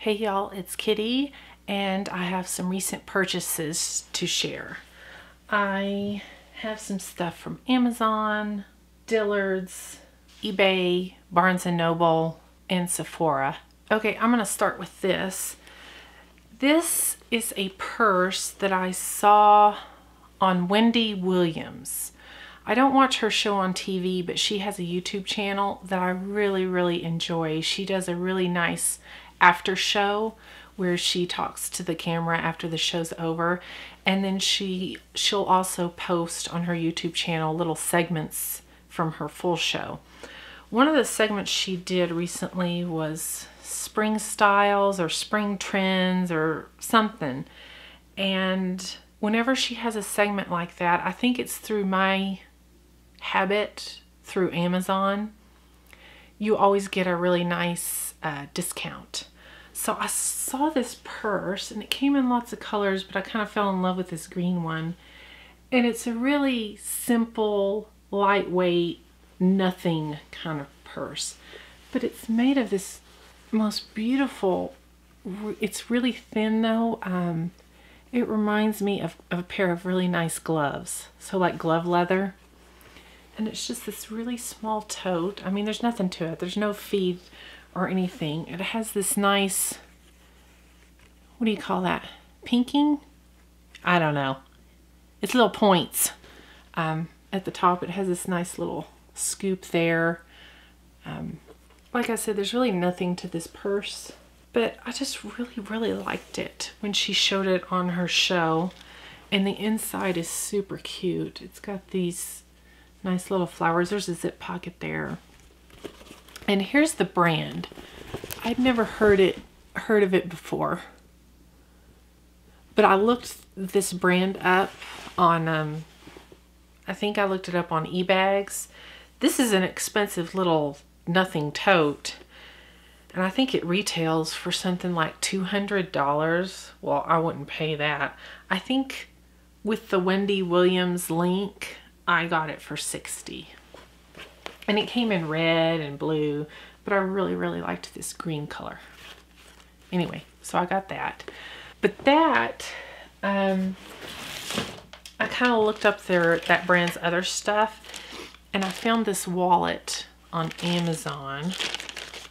Hey y'all, it's Kitty, and I have some recent purchases to share. I have some stuff from Amazon, Dillard's, eBay, Barnes & Noble, and Sephora. Okay, I'm gonna start with this. This is a purse that I saw on Wendy Williams. I don't watch her show on TV, but she has a YouTube channel that I really enjoy. She does a really nice after show where she talks to the camera after the show's over, and then she'll also post on her YouTube channel little segments from her full show. One of the segments she did recently was spring styles or spring trends or something, and whenever she has a segment like that, I think it's through my habit through Amazon, you always get a really nice discount. So I saw this purse and it came in lots of colors, but I kind of fell in love with this green one. And it's a really simple, lightweight, nothing kind of purse. But it's made of this most beautiful, it's really thin though. It reminds me of a pair of really nice gloves. So like glove leather. And it's just this really small tote. I mean, there's nothing to it. There's no feed or anything. It has this nice, what do you call that? Pinking? I don't know. It's little points. At the top, it has this nice little scoop there. Like I said, there's really nothing to this purse. But I just really liked it when she showed it on her show. And the inside is super cute. It's got these nice little flowers. There's a zip pocket there. And here's the brand. I'd never heard of it before. But I looked this brand up on, I think I looked it up on eBags. This is an expensive little nothing tote. And I think it retails for something like $200. Well, I wouldn't pay that. I think with the Wendy Williams link, I got it for $60. And it came in red and blue, but I really liked this green color. Anyway, so I got that. But that, I kind of looked up that brand's other stuff, and I found this wallet on Amazon.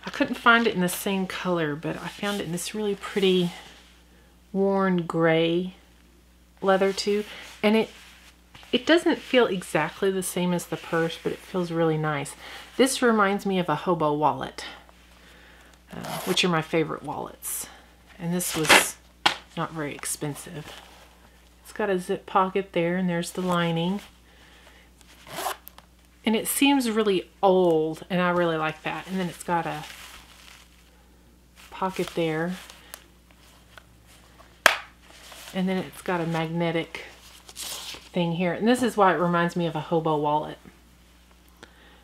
I couldn't find it in the same color, but I found it in this really pretty worn gray leather too. And it doesn't feel exactly the same as the purse, but it feels really nice. This reminds me of a hobo wallet, which are my favorite wallets. And this was not very expensive. It's got a zip pocket there, and there's the lining. And it seems really old, and I really like that. And then it's got a pocket there. And then it's got a magnetic thing here, and this is why it reminds me of a hobo wallet.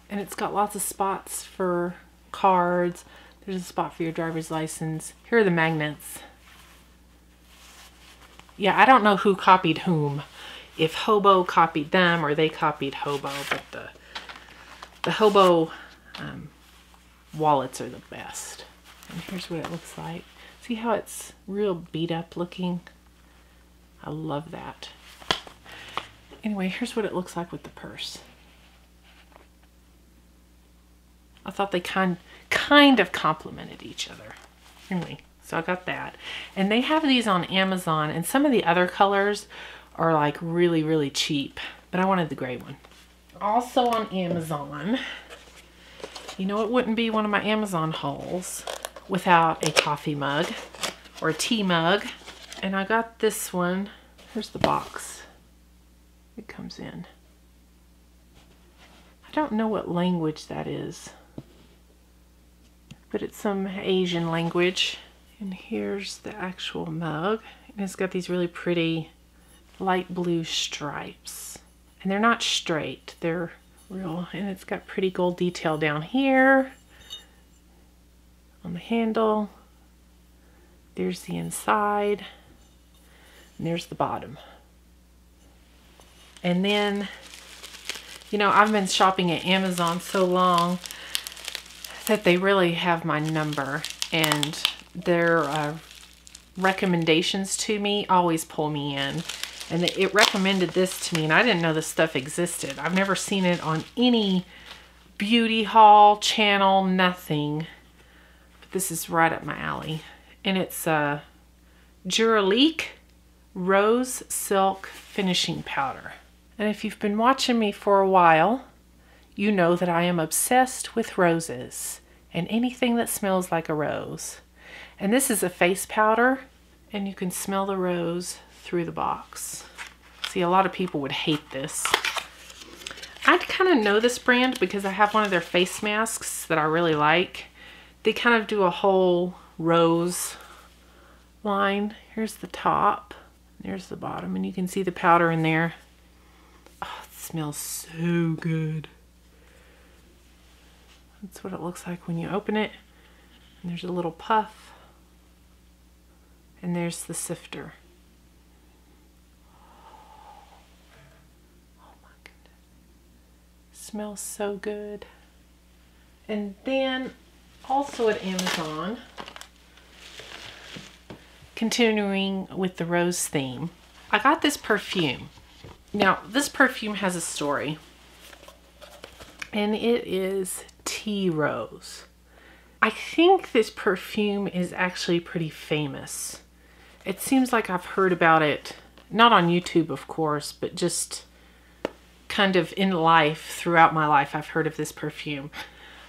And it's got lots of spots for cards. There's a spot for your driver's license. Here are the magnets. Yeah, I don't know who copied whom. If hobo copied them or they copied hobo, but the hobo wallets are the best. And here's what it looks like. See how it's real beat up looking? I love that. Anyway, here's what it looks like with the purse. I thought they kind of complemented each other. Anyway, so I got that. And they have these on Amazon, and some of the other colors are like really cheap, but I wanted the gray one. Also on Amazon, you know, it wouldn't be one of my Amazon hauls without a coffee mug or a tea mug. And I got this one. Here's the box it comes in. I don't know what language that is, but it's some Asian language. And here's the actual mug, and it's got these really pretty light blue stripes, and they're not straight, they're real. And it's got pretty gold detail down here on the handle. There's the inside, and there's the bottom. And then, you know, I've been shopping at Amazon so long that they really have my number. And their recommendations to me always pull me in. And it recommended this to me, and I didn't know this stuff existed. I've never seen it on any beauty haul channel, nothing. But this is right up my alley. And it's Duraleak Rose Silk Finishing Powder. And if you've been watching me for a while, you know that I am obsessed with roses and anything that smells like a rose. And this is a face powder, and you can smell the rose through the box. See, a lot of people would hate this. I kind of know this brand because I have one of their face masks that I really like. They kind of do a whole rose line. Here's the top, there's the bottom, and you can see the powder in there. Oh, it smells so good. That's what it looks like when you open it. And there's a little puff. And there's the sifter. Oh my goodness. Smells so good. And then also at Amazon, continuing with the rose theme, I got this perfume. Now, this perfume has a story, and it is Tea Rose. I think this perfume is actually pretty famous. It seems like I've heard about it, not on YouTube, of course, but just kind of in life, throughout my life, I've heard of this perfume.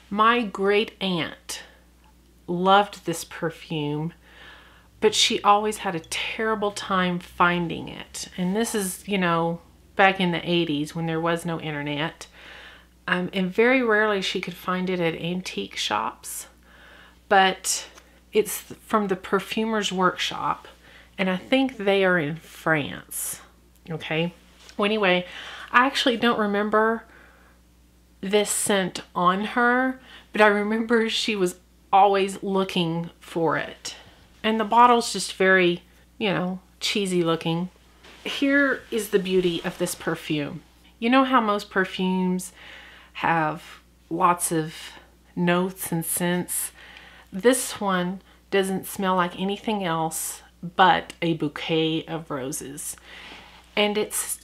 My great aunt loved this perfume, but she always had a terrible time finding it. And this is, you know, back in the 80s when there was no internet. And very rarely she could find it at antique shops. But it's from the Perfumer's Workshop. And I think they are in France. Okay. Well, anyway, I actually don't remember this scent on her, but I remember she was always looking for it. And the bottle's just very, you know, cheesy looking. Here is the beauty of this perfume. You know how most perfumes have lots of notes and scents? This one doesn't smell like anything else but a bouquet of roses. And it's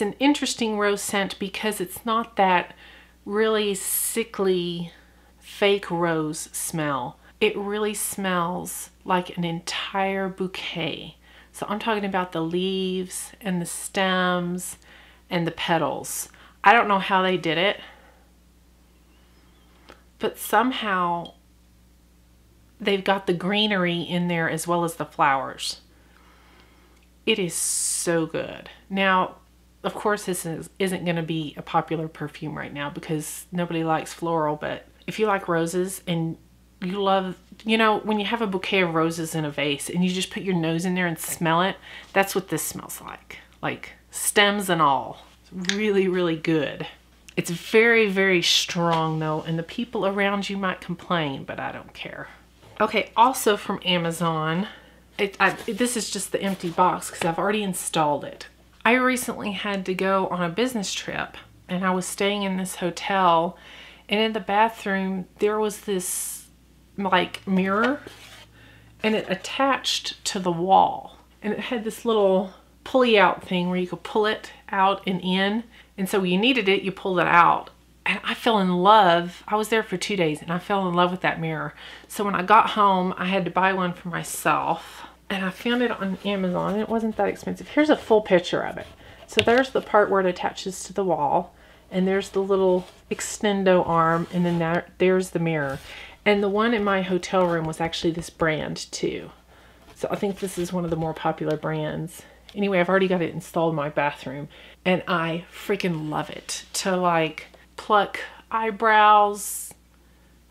an interesting rose scent because it's not that really sickly fake rose smell. It really smells like an entire bouquet. So I'm talking about the leaves and the stems and the petals. I don't know how they did it, but somehow they've got the greenery in there as well as the flowers. It is so good. Now, of course, this isn't going to be a popular perfume right now because nobody likes floral, but if you like roses and you love, you know, when you have a bouquet of roses in a vase and you just put your nose in there and smell it, that's what this smells like stems and all. It's really, really good. It's very, very strong though, and the people around you might complain, but I don't care. Okay, also from Amazon, this is just the empty box because I've already installed it. I recently had to go on a business trip and I was staying in this hotel, and in the bathroom there was this like mirror, and it attached to the wall, and it had this little pulley out thing where you could pull it out and in, and so when you needed it you pulled it out. And I fell in love. I was there for 2 days and I fell in love with that mirror. So when I got home I had to buy one for myself, and I found it on Amazon and it wasn't that expensive. Here's a full picture of it. So there's the part where it attaches to the wall, and there's the little extendo arm, and then there's the mirror. And the one in my hotel room was actually this brand too. So I think this is one of the more popular brands. Anyway, I've already got it installed in my bathroom, and I freaking love it. To like pluck eyebrows,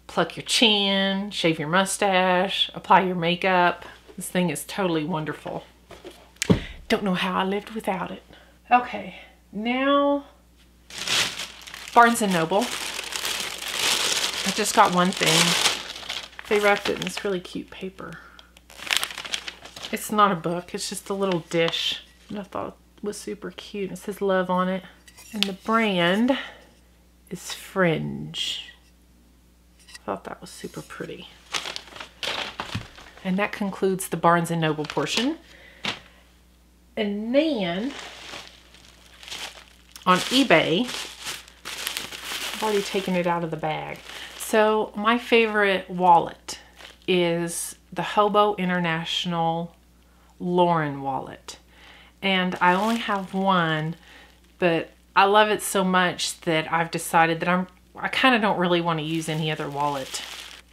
pluck your chin, shave your mustache, apply your makeup. This thing is totally wonderful. Don't know how I lived without it. Okay, now Barnes & Noble. I just got one thing. They wrapped it in this really cute paper. It's not a book, it's just a little dish. And I thought it was super cute. It says love on it. And the brand is Fringe. I thought that was super pretty. And that concludes the Barnes & Noble portion. And then on eBay, I've already taken it out of the bag. So my favorite wallet is the Hobo International Lauren wallet. And I only have one, but I love it so much that I've decided that I kind of don't really want to use any other wallet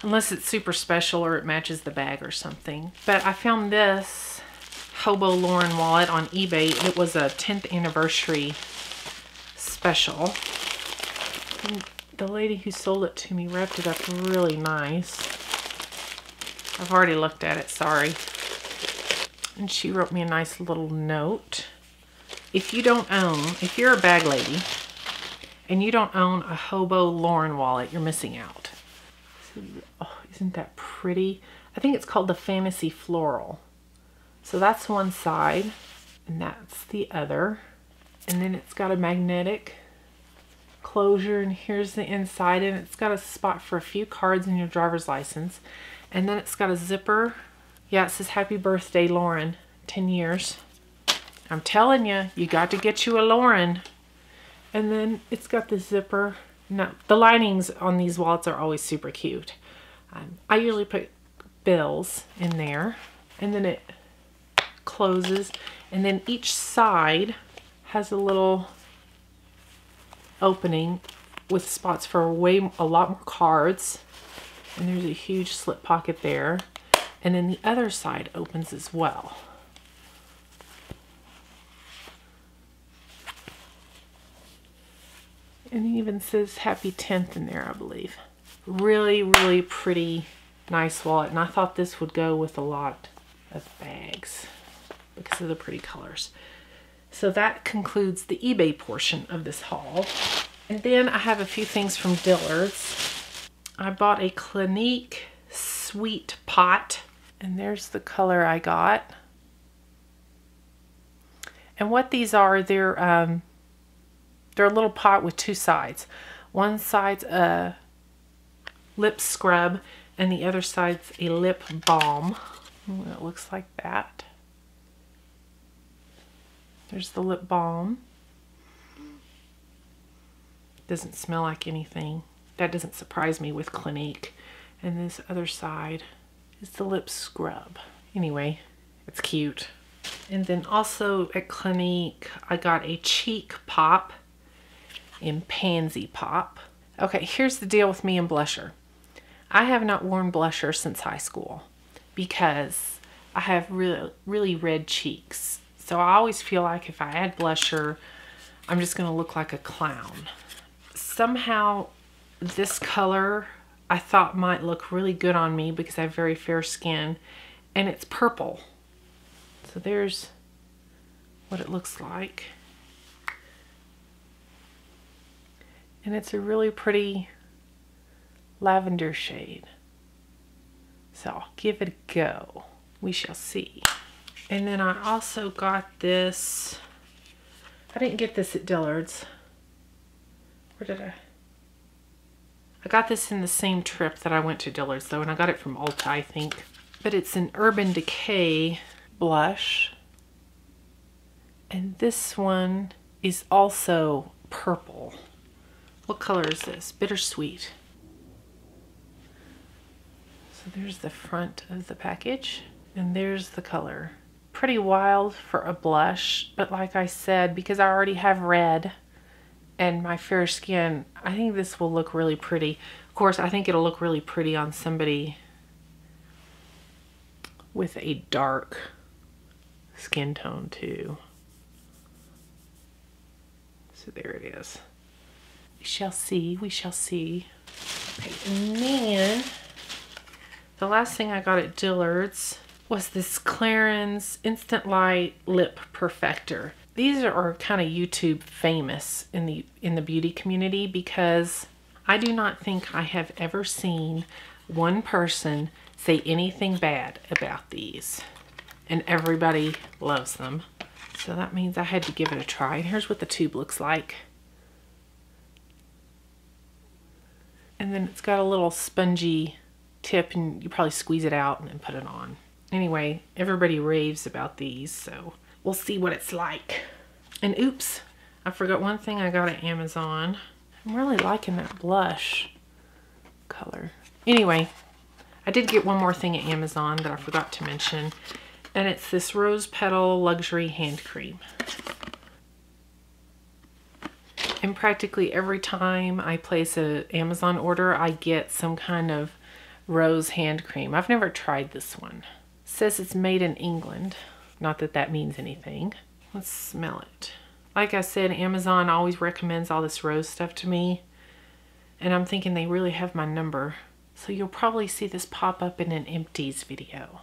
unless it's super special or it matches the bag or something. But I found this Hobo Lauren wallet on eBay. It was a 10th anniversary special. And the lady who sold it to me wrapped it up really nice. I've already looked at it, sorry. And she wrote me a nice little note. If you're a bag lady and you don't own a Hobo Lauren wallet, you're missing out. Oh, isn't that pretty? I think it's called the Fantasy Floral. So that's one side and that's the other. And then it's got a magnetic closure, and here's the inside, and it's got a spot for a few cards in your driver's license. And then it's got a zipper. Yeah, it says happy birthday, Lauren, 10 years. I'm telling you, you got to get you a Lauren. And then it's got the zipper. No, the linings on these wallets are always super cute. I usually put bills in there, and then it closes, and then each side has a little opening with spots for a lot more cards. And there's a huge slip pocket there. And then the other side opens as well. And it even says happy 10th in there, I believe. Really, really pretty, nice wallet. And I thought this would go with a lot of bags because of the pretty colors. So that concludes the eBay portion of this haul. And then I have a few things from Dillard's. I bought a Clinique Sweet Pot. And there's the color I got. And what these are, they're a little pot with two sides. One side's a lip scrub and the other side's a lip balm. Ooh, it looks like that. There's the lip balm. Doesn't smell like anything. That doesn't surprise me with Clinique. And this other side is the lip scrub. Anyway, it's cute. And then also at Clinique, I got a cheek pop in Pansy Pop. Okay, here's the deal with me and blusher. I have not worn blusher since high school because I have really red cheeks. So I always feel like if I add blusher, I'm just gonna look like a clown. Somehow this color I thought might look really good on me because I have very fair skin, and it's purple. So there's what it looks like. And it's a really pretty lavender shade. So I'll give it a go. We shall see. And then I also got this. I didn't get this at Dillard's. Where did I? I got this in the same trip that I went to Dillard's though, and I got it from Ulta, I think. But it's an Urban Decay blush. And this one is also purple. What color is this? Bittersweet. So there's the front of the package, and there's the color. Pretty wild for a blush, but like I said, because I already have red and my fair skin, I think this will look really pretty. Of course, I think it'll look really pretty on somebody with a dark skin tone too. So there it is. We shall see, we shall see. Okay, and then the last thing I got at Dillard's was this Clarins Instant Light Lip Perfector. These are kind of YouTube famous in the beauty community because I do not think I have ever seen one person say anything bad about these. And everybody loves them. So that means I had to give it a try. And here's what the tube looks like. And then it's got a little spongy tip, and you probably squeeze it out and then put it on. Anyway, everybody raves about these, so we'll see what it's like. And oops, I forgot one thing I got at Amazon. I'm really liking that blush color. Anyway, I did get one more thing at Amazon that I forgot to mention, and it's this Rose Petal Luxury Hand Cream. And practically every time I place an Amazon order, I get some kind of rose hand cream. I've never tried this one. It says it's made in England. Not that that means anything. Let's smell it. Like I said, Amazon always recommends all this rose stuff to me. And I'm thinking they really have my number. So you'll probably see this pop up in an empties video.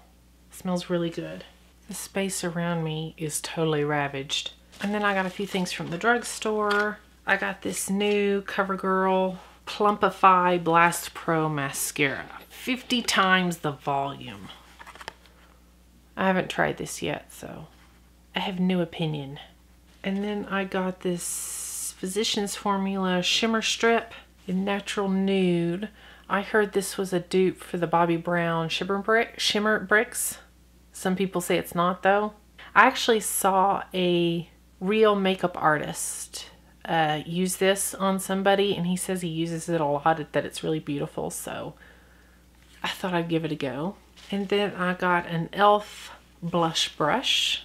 It smells really good. The space around me is totally ravaged. And then I got a few things from the drugstore. I got this new CoverGirl Plumpify Blast Pro Mascara. 50 times the volume. I haven't tried this yet, so I have no opinion. And then I got this Physicians Formula Shimmer Strip in Natural Nude. I heard this was a dupe for the Bobbi Brown Shimmer Bricks. Some people say it's not, though. I actually saw a real makeup artist use this on somebody, and he says he uses it a lot, that it's really beautiful, so I thought I'd give it a go. And then I got an e.l.f. blush brush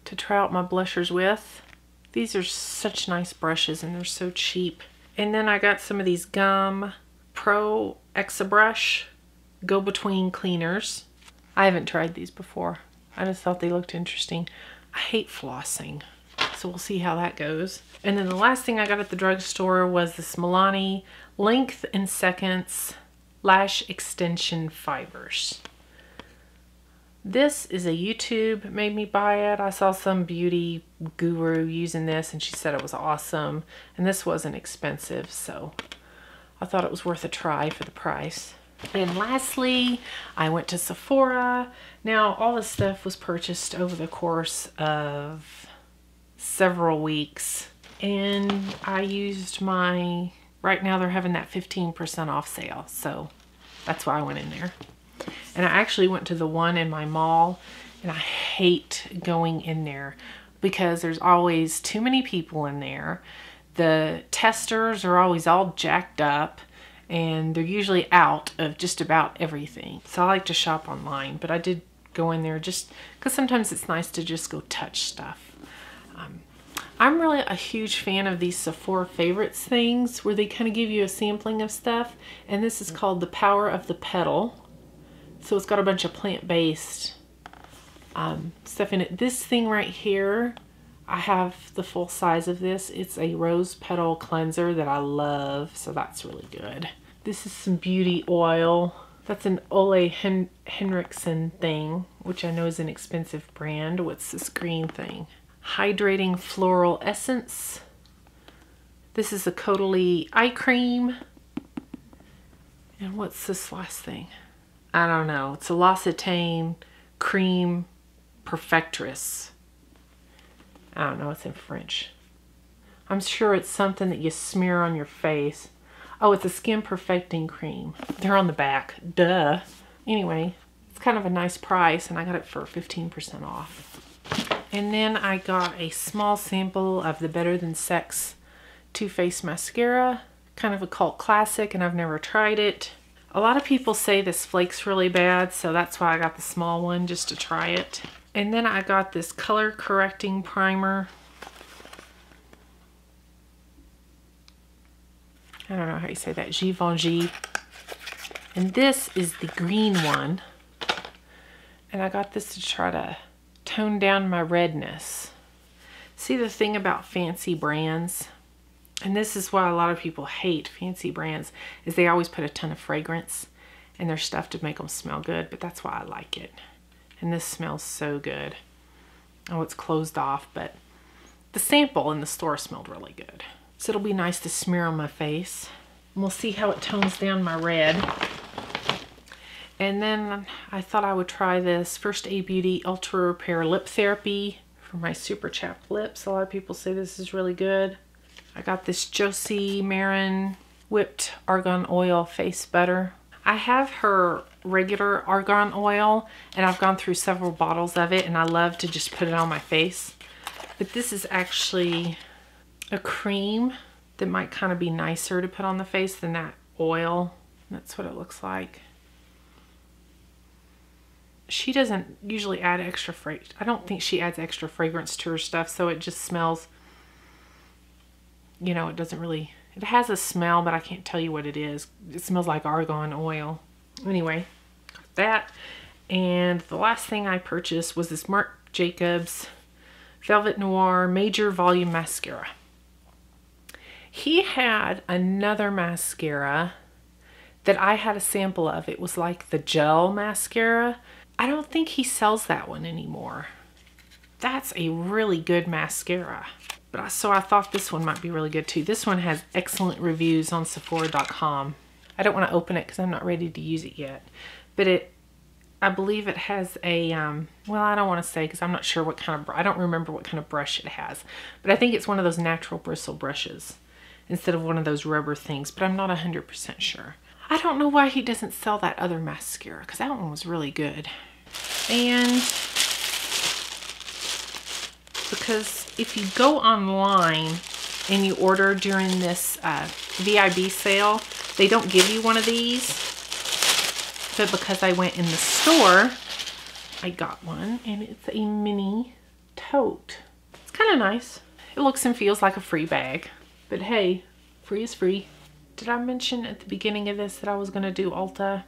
to try out my blushers with. These are such nice brushes, and they're so cheap. And then I got some of these Gum Pro Exa Brush go-between cleaners. I haven't tried these before. I just thought they looked interesting. I hate flossing, so we'll see how that goes. And then the last thing I got at the drugstore was this Milani Length in Seconds Lash Extension Fibers. This is a YouTube made me buy it. I saw some beauty guru using this and she said it was awesome. And this wasn't expensive, so I thought it was worth a try for the price. And lastly, I went to Sephora. Now, all this stuff was purchased over the course of several weeks. And I used my, right now they're having that 15% off sale. So that's why I went in there. And I actually went to the one in my mall, and I hate going in there because there's always too many people in there. The testers are always all jacked up, and they're usually out of just about everything. So I like to shop online, but I did go in there just because sometimes it's nice to just go touch stuff. I'm really a huge fan of these Sephora Favorites things where they kind of give you a sampling of stuff, and this is called The Power of the Petal. So it's got a bunch of plant-based stuff in it. This thing right here, I have the full size of this. It's a rose petal cleanser that I love, so that's really good. This is some beauty oil. That's an Ole Henriksen thing, which I know is an expensive brand. What's this green thing? Hydrating Floral Essence. This is a Caudalie Eye Cream. And what's this last thing? I don't know. It's a L'Occitane Cream Perfectress. I don't know. It's in French. I'm sure it's something that you smear on your face. Oh, it's a skin perfecting cream. They're on the back. Duh. Anyway, it's kind of a nice price, and I got it for 15% off. And then I got a small sample of the Better Than Sex Too Faced Mascara. Kind of a cult classic, and I've never tried it. A lot of people say this flakes really bad, so that's why I got the small one, just to try it. And then I got this color correcting primer. I don't know how you say that, Givenchy. And this is the green one. And I got this to try to tone down my redness. See, the thing about fancy brands, and this is why a lot of people hate fancy brands, is they always put a ton of fragrance in their stuff to make them smell good, but that's why I like it. And this smells so good. Oh, it's closed off, but the sample in the store smelled really good. So it'll be nice to smear on my face. And we'll see how it tones down my red. And then I thought I would try this First Aid Beauty Ultra Repair Lip Therapy for my super chapped lips. A lot of people say this is really good. I got this Josie Marin Whipped Argan Oil Face Butter. I have her regular argan oil, and I've gone through several bottles of it, and I love to just put it on my face. But this is actually a cream that might kind of be nicer to put on the face than that oil. That's what it looks like. She doesn't usually add extra fragrance. I don't think she adds extra fragrance to her stuff, so it just smells, you know, it doesn't really, it has a smell, but I can't tell you what it is. It smells like argan oil. Anyway, got that. And the last thing I purchased was this Marc Jacobs Velvet Noir Major Volume Mascara. He had another mascara that I had a sample of. It was like the gel mascara. I don't think he sells that one anymore. That's a really good mascara. But so I thought this one might be really good too. This one has excellent reviews on Sephora.com. I don't want to open it because I'm not ready to use it yet. But I believe it has a, well, I don't want to say because I'm not sure what kind of, I don't remember what kind of brush it has. But I think it's one of those natural bristle brushes instead of one of those rubber things. But I'm not 100% sure. I don't know why he doesn't sell that other mascara because that one was really good. And because if you go online and you order during this VIB sale, they don't give you one of these. But because I went in the store, I got one, and it's a mini tote. It's kind of nice. It looks and feels like a free bag, but hey, free is free. Did I mention at the beginning of this that I was going to do Ulta?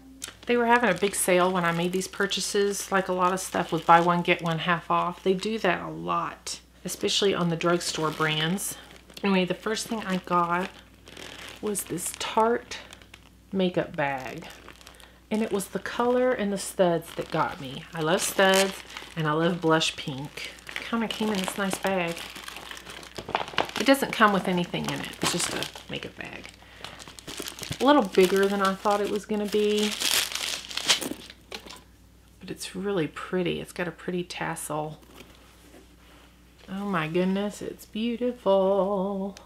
They were having a big sale when I made these purchases. Like a lot of stuff was buy one, get one half off. They do that a lot, especially on the drugstore brands. Anyway, the first thing I got was this Tarte makeup bag. And it was the color and the studs that got me. I love studs and I love blush pink. It kind of came in this nice bag. It doesn't come with anything in it. It's just a makeup bag. A little bigger than I thought it was going to be. But it's really pretty. It's got a pretty tassel. Oh my goodness, it's beautiful.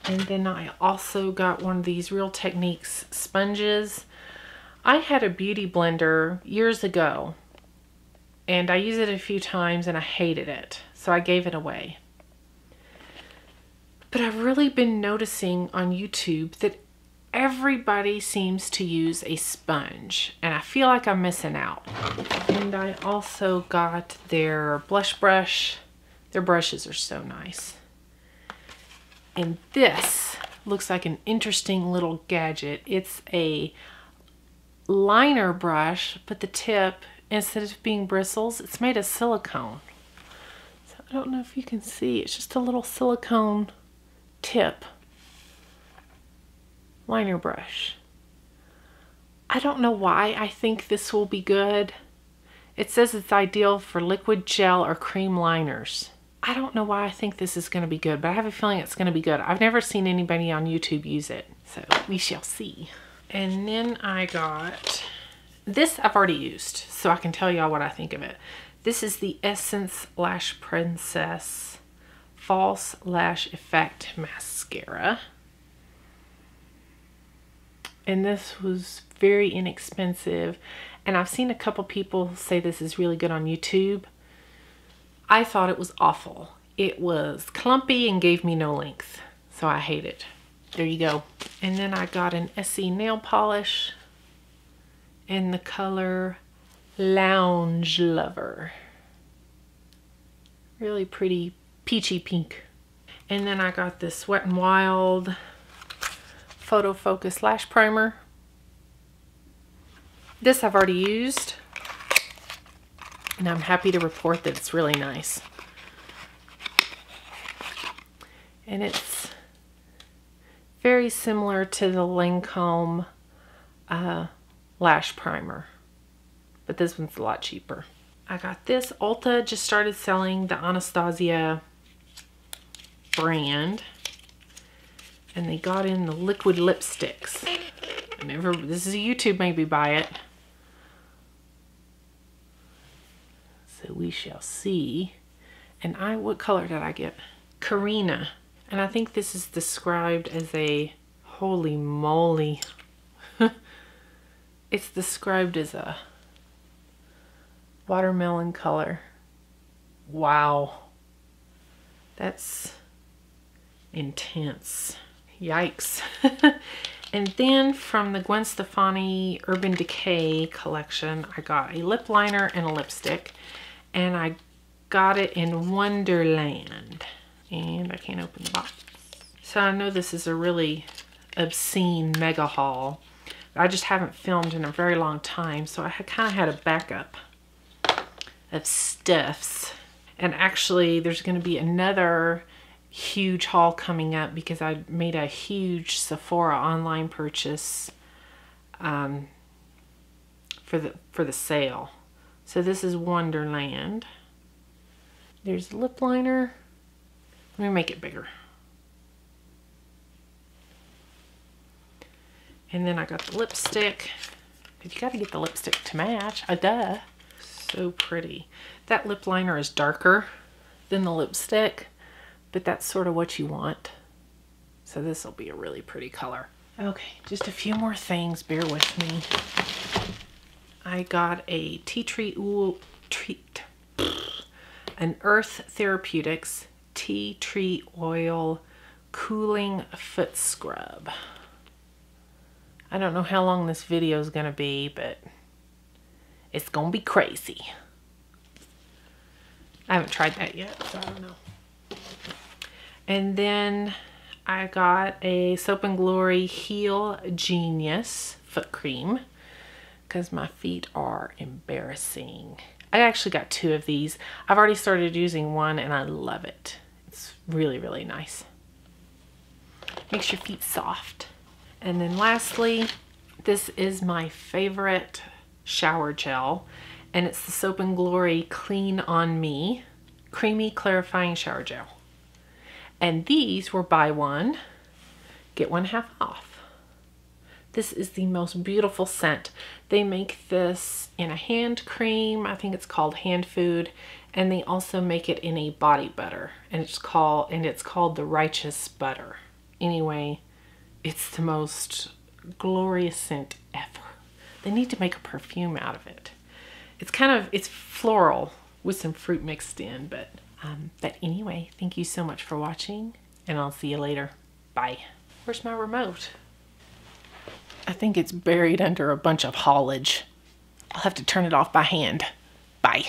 And then I also got one of these Real Techniques sponges. I had a beauty blender years ago and I used it a few times and I hated it. So I gave it away. But I've really been noticing on YouTube that everybody seems to use a sponge and I feel like I'm missing out. And I also got their blush brush. Their brushes are so nice. And this looks like an interesting little gadget. It's a liner brush, but the tip, instead of being bristles, it's made of silicone. So I don't know if you can see. It's just a little silicone tip liner brush. I don't know why I think this will be good. It says it's ideal for liquid gel or cream liners. I don't know why I think this is going to be good, but I have a feeling it's going to be good. I've never seen anybody on YouTube use it, so we shall see. And then I got this. I've already used, so I can tell y'all what I think of it. This is the Essence Lash Princess False Lash Effect Mascara. And this was very inexpensive. And I've seen a couple people say this is really good on YouTube. I thought it was awful. It was clumpy and gave me no length. So I hate it. There you go. And then I got an Essie nail polish in the color Lounge Lover. Really pretty peachy pink. And then I got this Wet n Wild Photo Focus Lash Primer. This I've already used. And I'm happy to report that it's really nice. And it's very similar to the Lancome lash primer. But this one's a lot cheaper. I got this. Ulta just started selling the Anastasia brand. And they got in the liquid lipsticks. This is a YouTube maybe buy it. So we shall see. And what color did I get? Karina. And I think this is described as a, holy moly. It's described as a watermelon color. Wow. That's intense. Yikes. And then from the Gwen Stefani Urban Decay collection, I got a lip liner and a lipstick. And I got it in Wonderland. And I can't open the box. So I know this is a really obscene mega haul. I just haven't filmed in a very long time, so I kind of had a backup of stuffs. And actually, there's going to be another huge haul coming up because I made a huge Sephora online purchase for the sale. So this is Wonderland. There's a lip liner. Let me make it bigger. And then I got the lipstick. You got to get the lipstick to match. Duh. So pretty. That lip liner is darker than the lipstick, but that's sort of what you want. So this will be a really pretty color. Okay, just a few more things. Bear with me. I got a an Earth Therapeutics tea tree oil cooling foot scrub. I don't know how long this video is going to be, but it's going to be crazy. I haven't tried that yet, so I don't know. And then I got a Soap & Glory Heel Genius foot cream because my feet are embarrassing. I actually got 2 of these. I've already started using one and I love it. It's really, really nice. Makes your feet soft. And then lastly, this is my favorite shower gel, and it's the Soap & Glory Clean On Me Creamy Clarifying Shower Gel. And these were buy one, get one half off. This is the most beautiful scent. They make this in a hand cream. I think it's called Hand Food, and they also make it in a body butter, and it's called the Righteous Butter. Anyway, it's the most glorious scent ever. They need to make a perfume out of it. It's floral with some fruit mixed in, but anyway, thank you so much for watching, and I'll see you later. Bye. Where's my remote? I think it's buried under a bunch of haulage. I'll have to turn it off by hand. Bye.